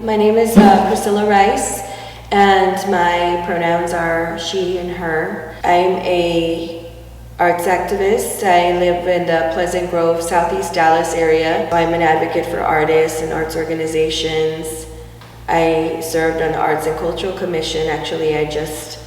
My name is Priscilla Rice, and my pronouns are she and her. I'm a arts activist. I live in the Pleasant Grove, Southeast Dallas area. I'm an advocate for artists and arts organizations. I served on the Arts and Cultural Commission. Actually, I just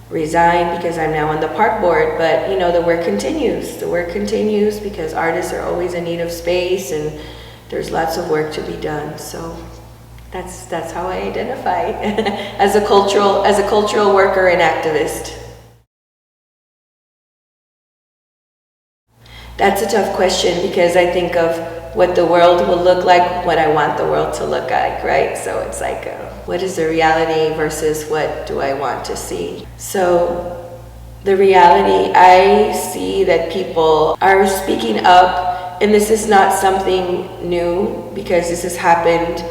resigned because I'm now on the park board, but the work continues. The work continues because artists are always in need of space and there's lots of work to be done. So that's how I identify as a cultural worker and activist. That's a tough question because I think of what the world will look like, what I want the world to look like, right? So it's like, what is the reality versus what do I want to see? So the reality, I see that people are speaking up, and this is not something new because this has happened,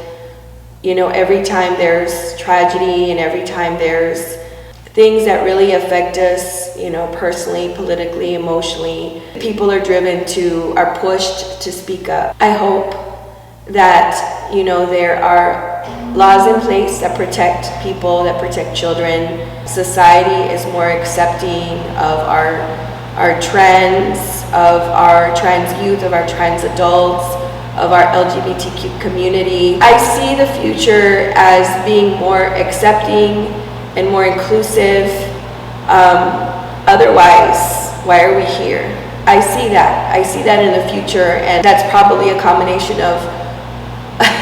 every time there's tragedy and every time there's things that really affect us, personally, politically, emotionally. People are are pushed to speak up. I hope that, there are laws in place that protect people, that protect children. Society is more accepting of our trans, of our trans youth, of our trans adults, of our LGBTQ community. I see the future as being more accepting and more inclusive. Otherwise, why are we here? I see that in the future, and that's probably a combination of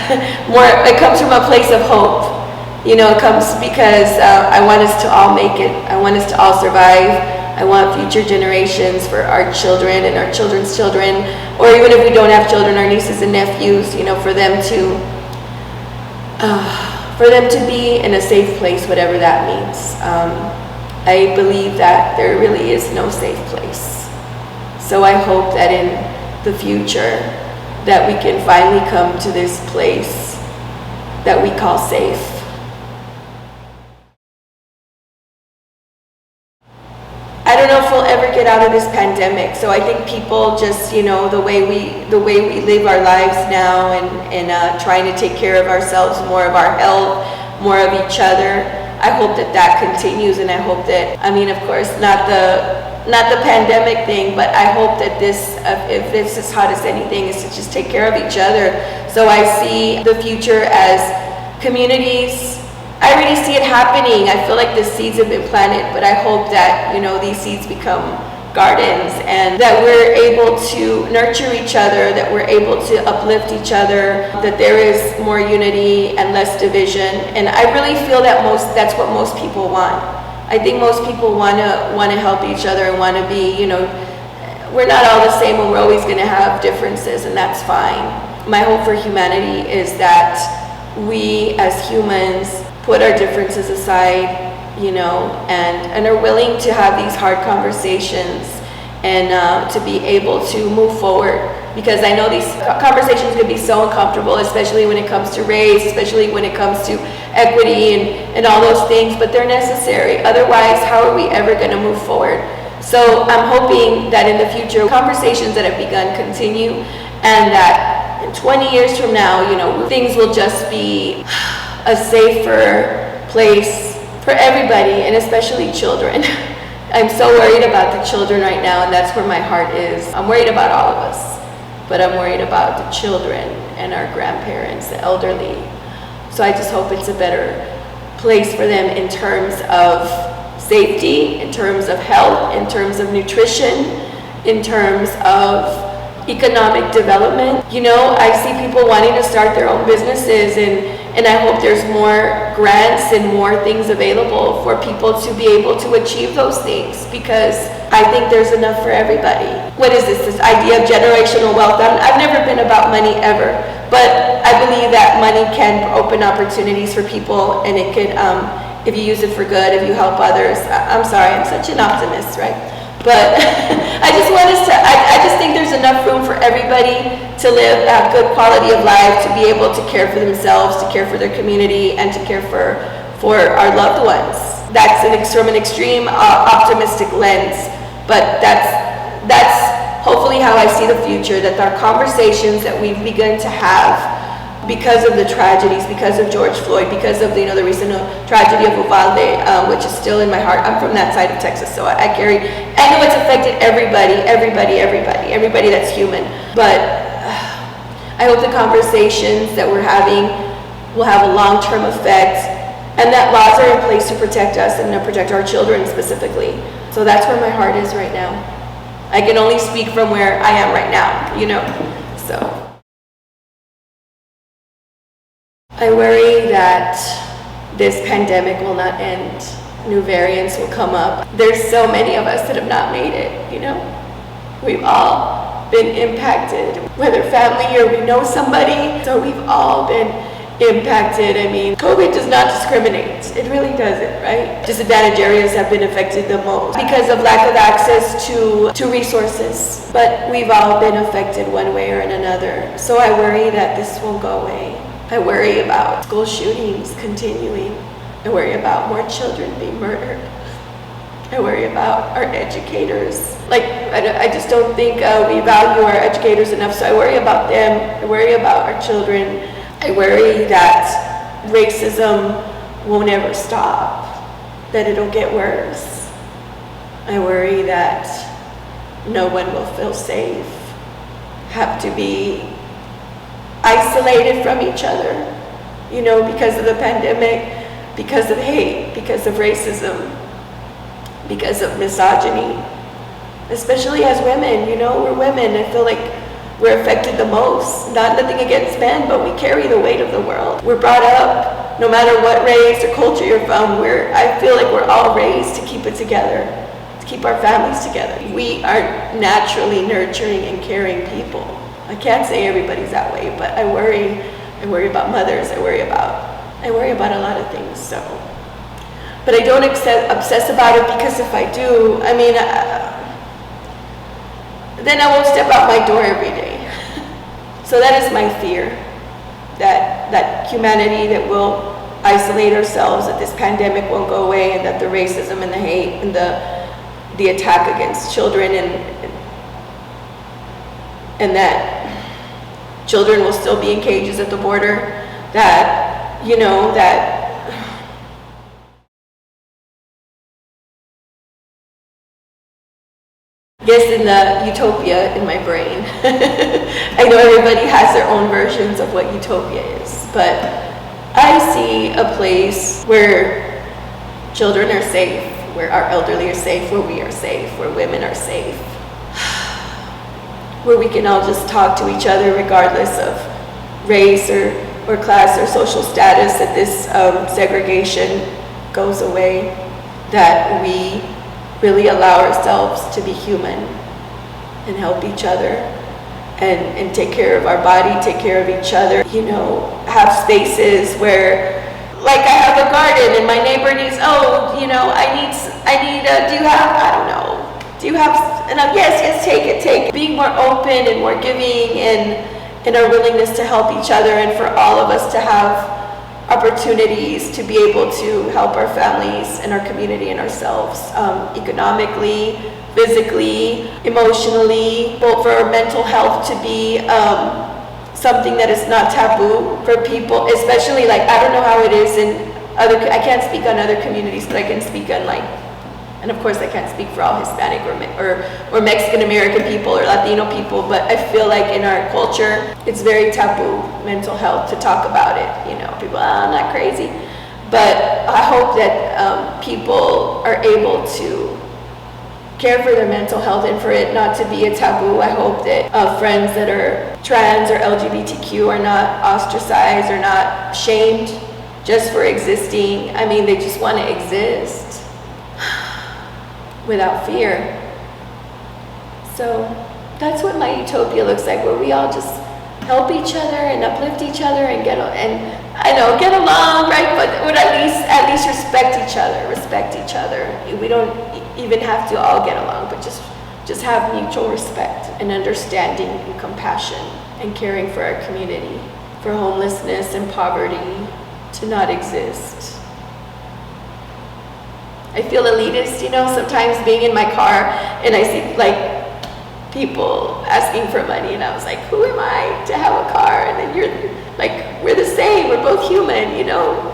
it comes from a place of hope. It comes because I want us to all make it. I want us to all survive. I want future generations, for our children and our children's children, or even if we don't have children, our nieces and nephews, for them to be in a safe place, whatever that means. I believe that there really is no safe place. So I hope that in the future that we can finally come to this place that we call safe. I don't know if we'll ever get out of this pandemic. So I think people just, the way we live our lives now and trying to take care of ourselves, more of our health, more of each other. I hope that continues, and I hope that, of course, not the pandemic thing, but I hope that if this is hot as anything, is to just take care of each other. So I see the future as communities. I already see it happening. I feel like the seeds have been planted, but I hope that, these seeds become gardens and that we're able to nurture each other, that we're able to uplift each other, that there is more unity and less division. And I really feel that that's what most people want. I think most people want to help each other and want to be, we're not all the same and we're always going to have differences, and that's fine. My hope for humanity is that we as humans put our differences aside, and are willing to have these hard conversations and to be able to move forward. Because I know these conversations can be so uncomfortable, especially when it comes to race, especially when it comes to equity and all those things, but they're necessary. Otherwise, how are we ever going to move forward? So I'm hoping that in the future, conversations that have begun continue, and that in 20 years from now, things will just be a safer place for everybody, and especially children. I'm so worried about the children right now, and that's where my heart is. I'm worried about all of us, but I'm worried about the children and our grandparents, the elderly. So I just hope it's a better place for them in terms of safety, in terms of health, in terms of nutrition, in terms of economic development. I see people wanting to start their own businesses, and I hope there's more grants and more things available for people to be able to achieve those things, because I think there's enough for everybody. What is this idea of generational wealth? I've never been about money ever, but I believe that money can open opportunities for people, and it could, if you use it for good, if you help others. I'm sorry, I'm such an optimist, right? But I just think there's enough room for everybody to live a good quality of life, to be able to care for themselves, to care for their community, and to care for our loved ones. That's from an extreme optimistic lens, but that's hopefully how I see the future, that our conversations that we've begun to have because of the tragedies, because of George Floyd, because of the recent tragedy of Uvalde, which is still in my heart. I'm from that side of Texas, so I know it's affected everybody that's human. But I hope the conversations that we're having will have a long-term effect, and that laws are in place to protect us and to protect our children specifically. So that's where my heart is right now. I can only speak from where I am right now, so. I worry that this pandemic will not end. New variants will come up. There's so many of us that have not made it, We've all been impacted, whether family or we know somebody, so we've all been impacted. COVID does not discriminate. It really doesn't, right? Disadvantaged areas have been affected the most because of lack of access to resources. But we've all been affected one way or another. So I worry that this won't go away. I worry about school shootings continuing. I worry about more children being murdered. I worry about our educators. I just don't think we value our educators enough. So I worry about them. I worry about our children. I worry that racism won't ever stop, that it'll get worse. I worry that no one will feel safe, have to be isolated from each other, because of the pandemic, because of hate, because of racism, because of misogyny, especially as women. We're women. I feel like we're affected the most. Nothing against men, but we carry the weight of the world. We're brought up, no matter what race or culture you're from, I feel like we're all raised to keep it together, to keep our families together. We are naturally nurturing and caring people. I can't say everybody's that way, but I worry about mothers. I worry about a lot of things. So, but I don't obsess about it, because if I do, then I won't step out my door every day. So that is my fear, that humanity, that we'll isolate ourselves, that this pandemic won't go away, and that the racism and the hate and the attack against children and that children will still be in cages at the border, that yes, in the utopia in my brain. I know everybody has their own versions of what utopia is, but I see a place where children are safe, where our elderly are safe, where we are safe, where women are safe, where we can all just talk to each other regardless of race or class or social status, that this segregation goes away, that we really allow ourselves to be human and help each other and take care of our body, take care of each other, have spaces where, like, I have a garden and my neighbor needs, do you have enough? Yes, take it. Being more open and more giving and our willingness to help each other, and for all of us to have opportunities to be able to help our families and our community and ourselves, economically, physically, emotionally, both for our mental health to be something that is not taboo for people, especially, I don't know how it is in I can't speak on other communities, but I can speak on and of course I can't speak for all Hispanic or Mexican American people or Latino people, but I feel like in our culture, it's very taboo, mental health, to talk about it. People, I'm not crazy. But I hope that people are able to care for their mental health and for it not to be a taboo. I hope that friends that are trans or LGBTQ are not ostracized or not shamed just for existing. They just want to exist without fear. So that's what my utopia looks like, where we all just help each other and uplift each other and get along, right? But would at least respect each other. We don't even have to all get along, but just have mutual respect and understanding and compassion and caring for our community, for homelessness and poverty to not exist. I feel elitist, sometimes being in my car and I see people asking for money, and I was like, who am I to have a car? And then you're like, we're the same, we're both human, you know?